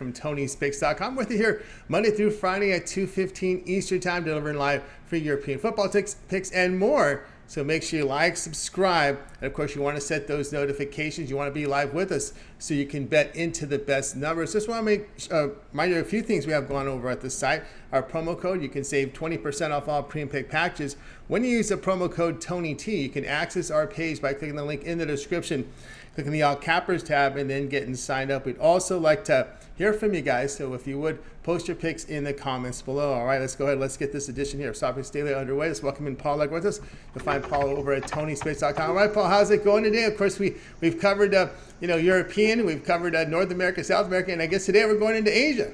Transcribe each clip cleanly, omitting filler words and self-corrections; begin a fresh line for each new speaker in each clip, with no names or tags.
from Tony'sPicks.com with you here Monday through Friday at 2:15 Eastern Time, delivering live free European football picks and more. So make sure you like, subscribe, and of course you want to set those notifications. You want to be live with us so you can bet into the best numbers. Just want to make remind you of a few things we have going over at the site. Our promo code, you can save 20% off all premium pick packages. When you use the promo code TonyT, you can access our page by clicking the link in the description, clicking the All Cappers tab, and then getting signed up. We'd also like to hear from you guys, so if you would, post your picks in the comments below. All right, let's go ahead. Let's get this edition here of Soccer Daily underway. Let's welcome in Paul with us. You'll find Paul over at Tony'sPicks.com. All right, Paul, how's it going today? Of course, we've covered European, we've covered North America, South America, and I guess today we're going into Asia.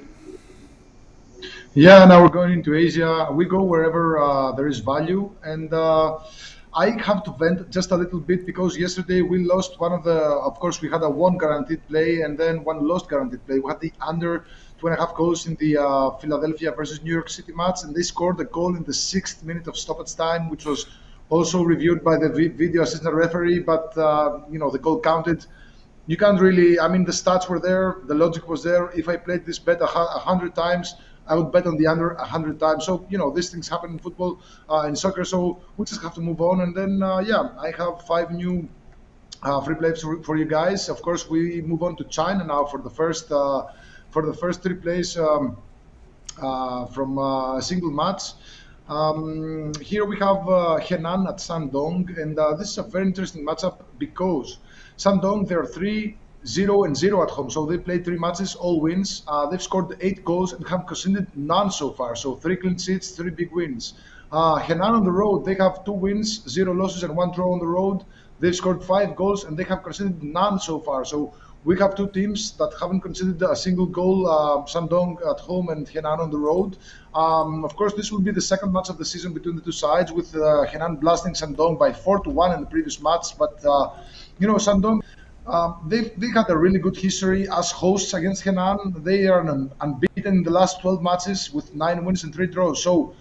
Yeah, now we're going into Asia. We go wherever there is value, and I have to vent just a little bit because yesterday we lost one of the. Of course, we had a one guaranteed play and then one lost guaranteed play. We had the under 2.5 goals in the Philadelphia versus New York City match, and they scored a goal in the 6th minute of stoppage time, which was also reviewed by the video assistant referee. But the goal counted. You can't really. I mean, the stats were there, the logic was there. If I played this bet 100 times, I would bet on the under 100 times. So, these things happen in football, in soccer. So we just have to move on. And then, I have 5 new free plays for you guys. Of course, we move on to China now for the first 3 plays from a single match. Here we have Henan at Shandong, and this is a very interesting matchup because Shandong, they're 3-0-0 at home, so they played 3 matches, all wins. They've scored 8 goals and have conceded none so far, so 3 clean sheets, 3 big wins. Henan on the road, they have 2 wins, 0 losses, and 1 draw on the road. They've scored 5 goals and they have conceded none so far. So we have 2 teams that haven't conceded a single goal, Shandong at home and Henan on the road. Of course, this will be the second match of the season between the 2 sides, with Henan blasting Shandong by 4-1 in the previous match. But, Shandong, they had a really good history as hosts against Henan. They are unbeaten in the last 12 matches with 9 wins and 3 draws. So,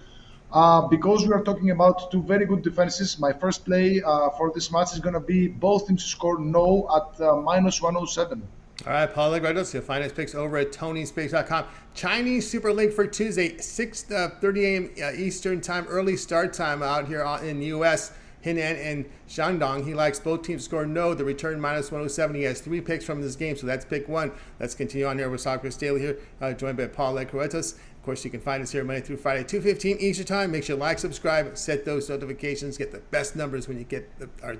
because we are talking about 2 very good defenses, my first play for this match is going to be both teams to score no at minus 107.
All right, Paul Legredos, you'll find his picks over at Tony'sPicks.com. Chinese Super League for Tuesday, 6:30 a.m. Eastern Time, early start time out here in the U.S. Henan and Shandong. He likes both teams to score no. The return minus 107. He has 3 picks from this game, so that's pick 1. Let's continue on here with Soccer Daily here, joined by Paul Legredos. Of course, you can find us here Monday through Friday, 2:15 Eastern Time. Make sure you like, subscribe, set those notifications, get the best numbers when you get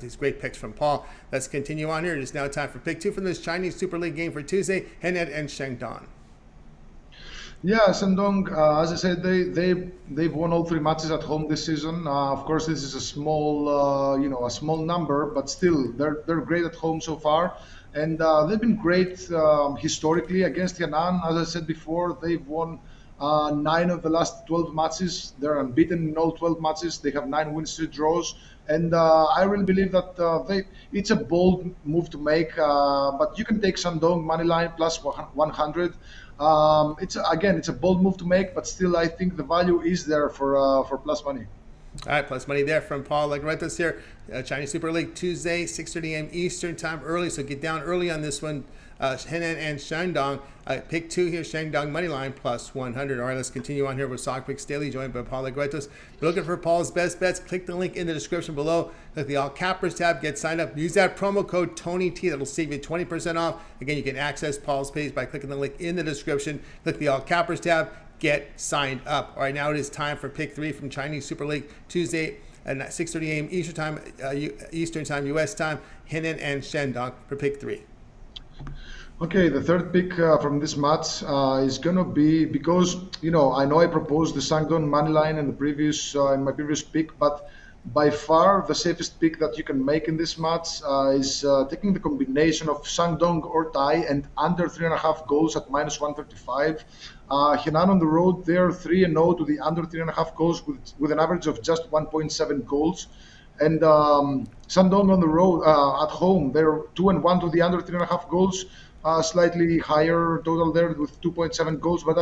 these great picks from Paul. Let's continue on here. It is now time for pick 2 from this Chinese Super League game for Tuesday, Henan and Shandong.
Yeah, Shandong, as I said, they've won all 3 matches at home this season. Of course, this is a small number, but still, they're great at home so far, and they've been great historically against Henan. As I said before, they've won 9 of the last 12 matches. They're unbeaten in all 12 matches. They have 9 wins, 3 draws, and I really believe that it's a bold move to make. But you can take Shandong money line plus 100. It's a bold move to make, but still I think the value is there for plus money.
All right, plus money there from Paul Legredos here. Chinese Super League Tuesday, 6:30 a.m. Eastern Time, early, so get down early on this one. Henan and Shandong. Pick 2 here, Shandong money line plus 100. All right, let's continue on here with Soccer Picks Daily, joined by Paul Legredos. If you're looking for Paul's best bets, click the link in the description below. Click the All Cappers tab, get signed up. Use that promo code TonyT. That'll save you 20% off. Again, you can access Paul's page by clicking the link in the description. Click the All Cappers tab, get signed up. All right, now it is time for pick 3 from Chinese Super League Tuesday at 6:30 a.m. Eastern Time, U.S. time. Henan and Shandong for pick 3.
Okay, the third pick from this match is gonna be, because I know I proposed the Shandong money line in my previous pick, but by far the safest pick that you can make in this match is taking the combination of Shandong or tie and under 3.5 goals at minus 135. Henan on the road, they're 3-0 to the under 3.5 goals with an average of just 1.7 goals. And Shandong on the road, at home, they're 2-1 to the under 3.5 goals. Slightly higher total there with 2.7 goals, but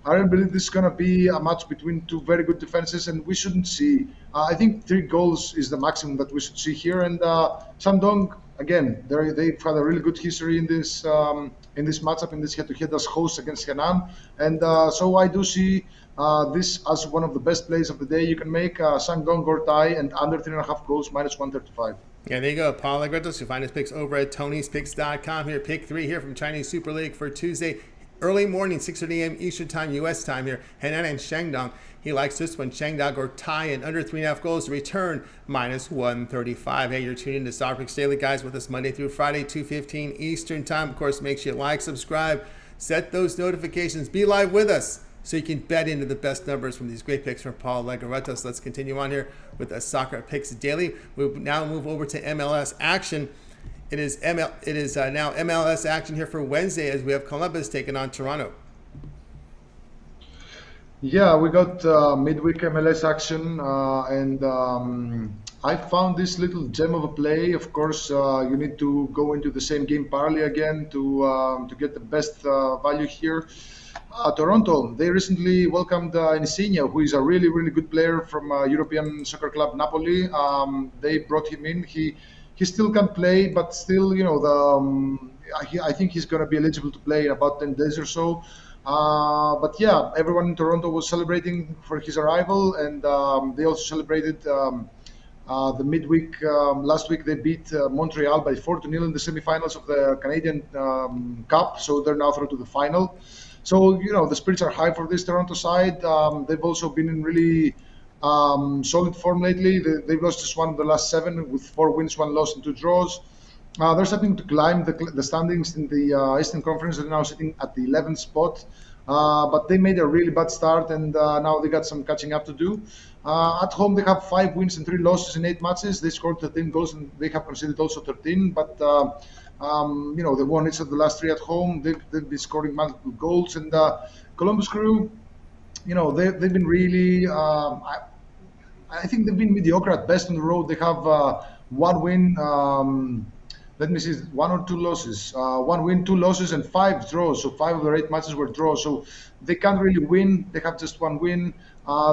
I really believe this is going to be a match between 2 very good defenses, and we shouldn't see. I think 3 goals is the maximum that we should see here. And Shandong, again, they've had a really good history in this matchup, in this head-to-head as hosts against Henan, and so I do see this as one of the best plays of the day you can make. Shandong or tie and under 3.5 goals minus 135.
Yeah, there you go. Paul Legretos. You'll find his picks over at Tony'sPicks.com. Here, pick 3 here from Chinese Super League for Tuesday. Early morning, 6:30 a.m. Eastern Time, U.S. time here. Henan and Shandong. He likes this one. Shandong or tie and under 3.5 goals to return minus 135. Hey, you're tuning in to Soccer Picks Daily, guys, with us Monday through Friday, 2:15 Eastern Time. Of course, make sure you like, subscribe, set those notifications, be live with us so you can bet into the best numbers from these great picks from Paul Legretos. Let's continue on here with the Soccer Picks Daily. We now move over to MLS action. It is now MLS action here for Wednesday as we have Columbus taking on Toronto.
Yeah, we got midweek MLS action, and I found this little gem of a play. Of course, you need to go into the same game parlay again to get the best value here. Toronto, they recently welcomed Insigne, who is a really, really good player from European soccer club Napoli. They brought him in. He still can play, but still, I think he's going to be eligible to play in about 10 days or so. But yeah, everyone in Toronto was celebrating for his arrival, and they also celebrated the midweek. Last week they beat Montreal by 4-0 in the semifinals of the Canadian Cup, so they're now through to the final. So, the spirits are high for this Toronto side. They've also been in really solid form lately. They've lost just one of the last 7 with 4 wins, 1 loss, and 2 draws. They're starting to climb the standings in the Eastern Conference. They're now sitting at the 11th spot. But they made a really bad start, and now they got some catching up to do. At home, they have 5 wins and 3 losses in 8 matches. They scored 13 goals, and they have conceded also 13. But they won each of the last 3 at home. They've been scoring multiple goals, and Columbus Crew, they've been really. I think they've been mediocre at best on the road. They have 1 win. Let me see, 1 or 2 losses. 1 win, 2 losses, and 5 draws. So 5 of their 8 matches were draws. So they can't really win. They have just 1 win.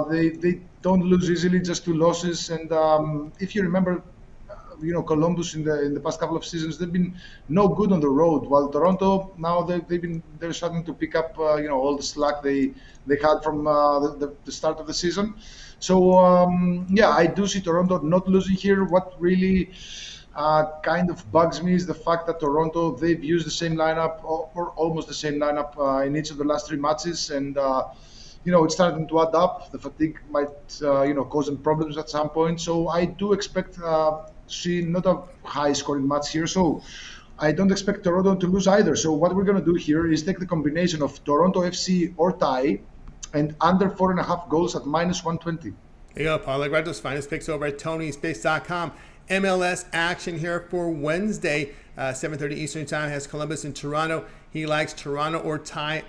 They don't lose easily, just 2 losses. And if you remember, Columbus in the past couple of seasons, they've been no good on the road. While Toronto now they're starting to pick up all the slack they had from the start of the season. So I do see Toronto not losing here. What really kind of bugs me is the fact that Toronto, they've used the same lineup or almost the same lineup in each of the last 3 matches, and it's starting to add up. The fatigue might cause them problems at some point. So I do expect see not a high scoring match here. So I don't expect Toronto to lose either. So what we're going to do here is take the combination of Toronto FC or tie and under 4.5 goals at minus 120.
There you go, Paul Legretos. Find his picks over at Tony'sPicks.com. MLS action here for Wednesday, 7:30 Eastern Time, has Columbus and Toronto. He likes Toronto or tie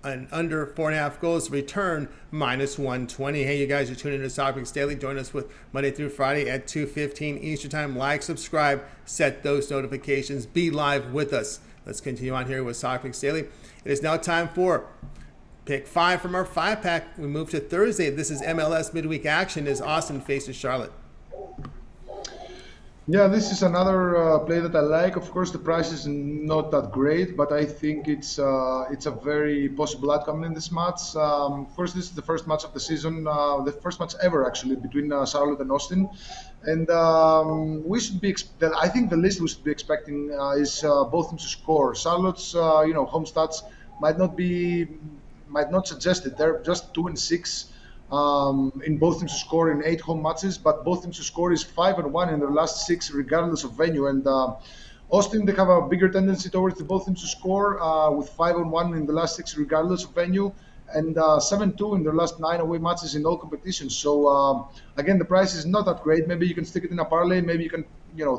and under 4.5 goals, return minus 120. Hey, you guys are tuning in to Soccer Picks Daily. Join us with Monday through Friday at 2:15 Eastern Time. Like, subscribe, set those notifications, be live with us. Let's continue on here with Soccer Picks Daily. It is now time for pick 5 from our 5-pack. We move to Thursday. This is MLS midweek action as Austin faces Charlotte.
Yeah, this is another play that I like. Of course, the price is not that great, but I think it's a very possible outcome in this match. First, this is the first match of the season, the first match ever actually between Charlotte and Austin, and we should be. I think the least we should be expecting is both teams to score. Charlotte's home stats might not suggest it. They're just 2-6. In both teams to score in 8 home matches, but both teams to score is 5-1 in their last 6, regardless of venue. And Austin, they have a bigger tendency towards the both teams to score with 5-1 in the last 6, regardless of venue, and 7-2 in their last 9 away matches in all competitions. So again, the price is not that great. Maybe you can stick it in a parlay. Maybe you can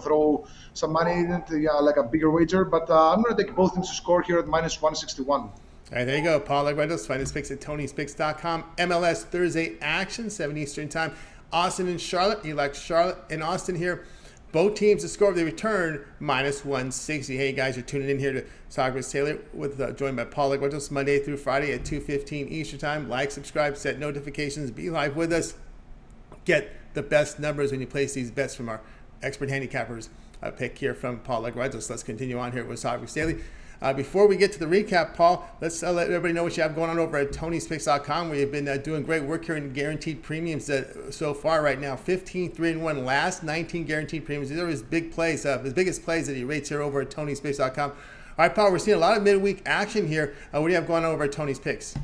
throw some money in it, like a bigger wager. But I'm going to take both teams to score here at minus 161.
All right, there you go. Paul Legretos. Find his picks at Tony'sPicks.com. MLS Thursday action, 7 Eastern Time. Austin and Charlotte. You like Charlotte and Austin here. Both teams to score. They return minus 160. Hey, guys, you're tuning in here to Soccer Picks Daily with joined by Paul Legretos Monday through Friday at 2:15 Eastern Time. Like, subscribe, set notifications, be live with us. Get the best numbers when you place these bets from our expert handicappers pick here from Paul Legredo. So let's continue on here with Soccer Picks Daily. Before we get to the recap, Paul, let's let everybody know what you have going on over at Tony'sPicks.com, where you've been doing great work here in guaranteed premiums so far right now. 15-3-1, last 19 guaranteed premiums. These are his big plays, his biggest plays that he rates here over at Tony'sPicks.com. All right, Paul, we're seeing a lot of midweek action here. What do you have going on over at Tony's Picks?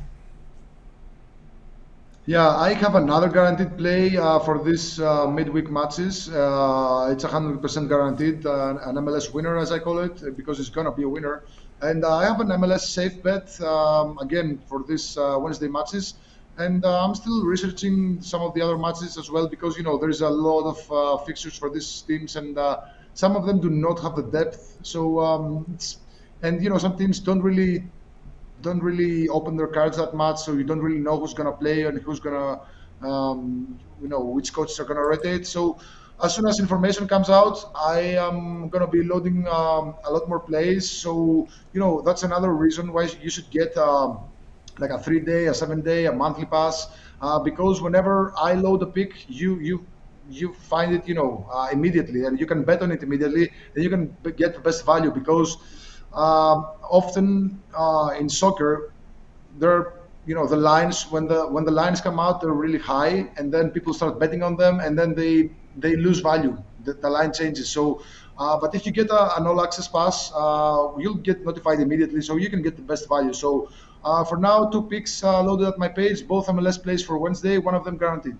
Yeah, I have another guaranteed play for this midweek matches. It's 100% guaranteed, an MLS winner, as I call it, because it's going to be a winner. And I have an MLS safe bet, again, for this Wednesday matches. And I'm still researching some of the other matches as well, because, there's a lot of fixtures for these teams, and some of them do not have the depth. So, some teams don't really open their cards that much, so you don't really know who's going to play and who's going to, which coaches are going to rotate. So as soon as information comes out, I am going to be loading a lot more plays. So, that's another reason why you should get like a 3-day, a 7-day, a monthly pass, because whenever I load a pick, you find it, immediately, and you can bet on it immediately, and you can get the best value, because often in soccer, there, the lines, when the lines come out, they're really high, and then people start betting on them, and then they lose value. The line changes. So, but if you get an all-access pass, you'll get notified immediately, so you can get the best value. So, for now, 2 picks loaded at my page, both MLS plays for Wednesday, one of them guaranteed.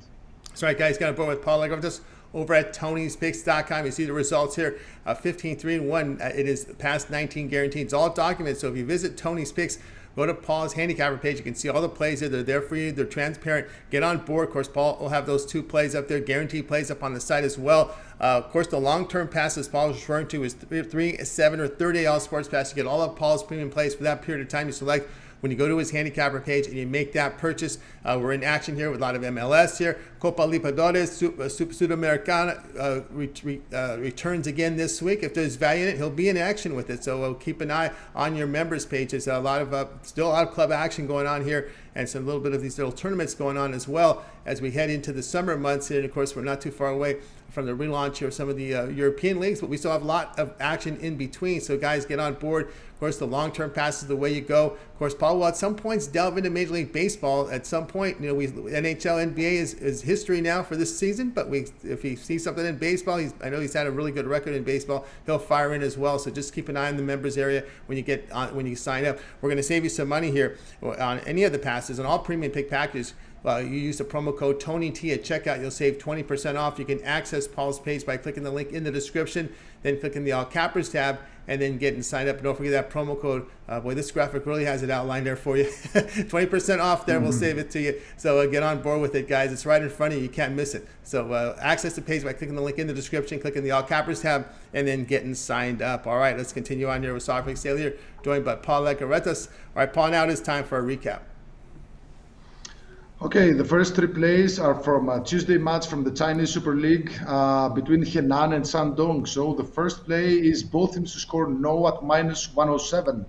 That's right, guys. Got a board with Paul Legredo over at Tony'sPicks.com. You see the results here, 15-3-1. It is past 19 guaranteed. It's all documented. So if you visit Tony's Picks, go to Paul's handicapper page. You can see all the plays there. They're there for you. They're transparent. Get on board. Of course, Paul will have those 2 plays up there, guaranteed plays up on the site as well. Of course, the long-term passes Paul is referring to is 3, 7, or 30 all sports pass. You get all of Paul's premium plays for that period of time you select. When you go to his handicapper page and you make that purchase, we're in action here with a lot of MLS here. Copa Libertadores, Sudamericana returns again this week. If there's value in it, he'll be in action with it. So keep an eye on your members page. There's a lot of still a lot of club action going on here, and so a little bit of these little tournaments going on as well as we head into the summer months. And of course, we're not too far away from the relaunch here of some of the European leagues, but we still have a lot of action in between. So guys, get on board. Of course, the long-term pass is the way you go. Of course, Paul will at some points delve into Major League Baseball. At some point, NHL, NBA is history now for this season. But if he sees something in baseball, I know he's had a really good record in baseball. He'll fire in as well. So just keep an eye on the members area when you sign up. We're going to save you some money here on any of the passes on all premium pick packages. You use the promo code TonyT at checkout. You'll save 20% off. You can access Paul's page by clicking the link in the description, then clicking the All Cappers tab, and then getting signed up. And don't forget that promo code. Boy, this graphic really has it outlined there for you. 20% off there. We'll save it to you. So get on board with it, guys. It's right in front of you. You can't miss it. So access the page by clicking the link in the description, clicking the All Cappers tab, and then getting signed up. All right, let's continue on here with Soccer Picks Daily here, joined by Paul Legredo. All right, Paul, now it is time for a recap.
Okay, the first 3 plays are from a Tuesday match from the Chinese Super League between Henan and Shandong. So the first play is both teams to score no at -107.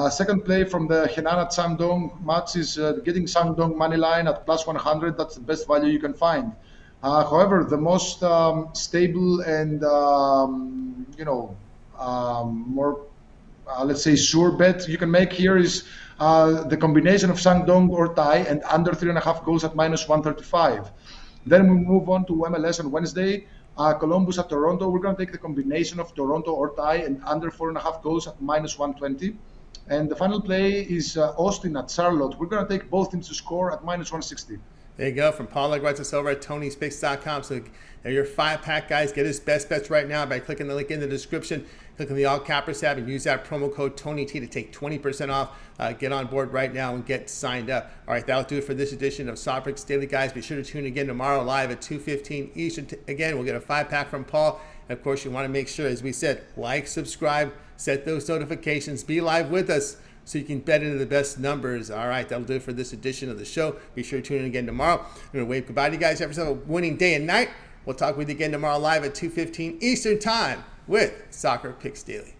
Second play from the Henan at Shandong match is getting Shandong money line at +100. That's the best value you can find. However, the most stable and more let's say sure bet you can make here is the combination of Shandong or tie and under 3.5 goals at -135. Then we move on to MLS on Wednesday. Columbus at Toronto. We're going to take the combination of Toronto or tie and under 4.5 goals at -120. And the final play is Austin at Charlotte. We're going to take both teams to score at -160.
There you go, from Paul Legredo over at Tony'sPicks.com. So there your 5-pack, guys. Get his best bets right now by clicking the link in the description, clicking the All Cappers tab, and use that promo code TonyT to take 20% off. Get on board right now and get signed up. All right, that'll do it for this edition of Soccer Picks Daily, guys. Be sure to tune again tomorrow live at 2:15 Eastern. Again, we'll get a 5-pack from Paul. And of course, you want to make sure, as we said, like, subscribe, set those notifications, be live with us, so you can bet into the best numbers. All right, that'll do it for this edition of the show. Be sure to tune in again tomorrow. I'm going to wave goodbye to you guys. Have yourself a winning day and night. We'll talk with you again tomorrow live at 2:15 Eastern Time with Soccer Picks Daily.